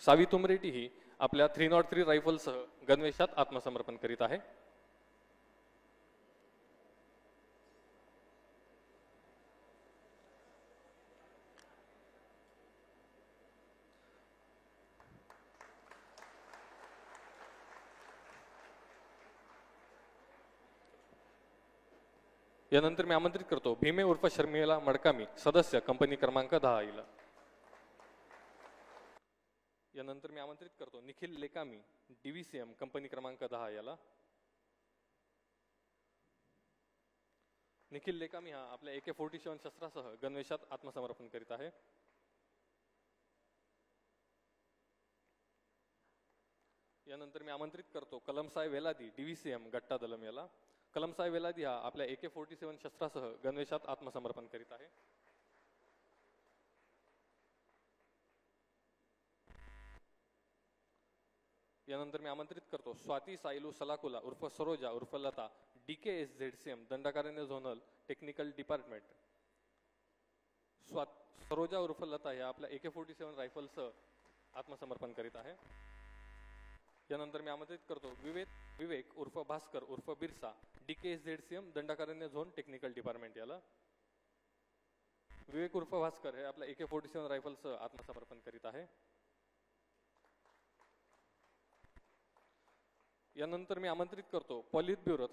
सावी तुमरेटी ही आपल्या 303 रायफलसह गणवेशात आत्मसमर्पण करीत आहे. यानंतर मी आमंत्रित करतो भीमे उर्फ शर्मिला मडकामी, सदस्य कंपनी क्रमांक 10 हिला. यानंतर मी आमंत्रित करतो निखिल लेकामी, DVCM कंपनी क्रमांक 10 याला. निखिल लेकामी हा आपल्या AK-47 शस्त्रासह गणवेशात आत्मसमर्पण करीत आहे. यानंतर मी आमंत्रित करतो कलमसाय वेलादी, DVCM गट्टा दलम याला. कलमसाय वेलादी हा आपल्या AK-47 शस्त्रासह गणवेशात आत्मसमर्पण करीत आहे. यानंतर मी आमंत्रित करतो स्वाती सायलू सलाकुला उर्फ सरोजा उर्फ Lata, DKSZCM Dandakaranya zonal technical department. Saroja उर्फ लता या आपल्या AK-47 रायफलसह आत्मसमर्पण करीत आहे. यानंतर मी आमंत्रित करतो विवेक उर्फ भास्कर उर्फ Birsa, DKSZCM Dandakaranya zone technical department याला. विवेक उर्फ भास्कर हे आपल्या AK-47 रायफलसह आत्मसमर्पण करीत आहे. यानंतर मी आमंत्रित करतो पॉलिट ब्युरो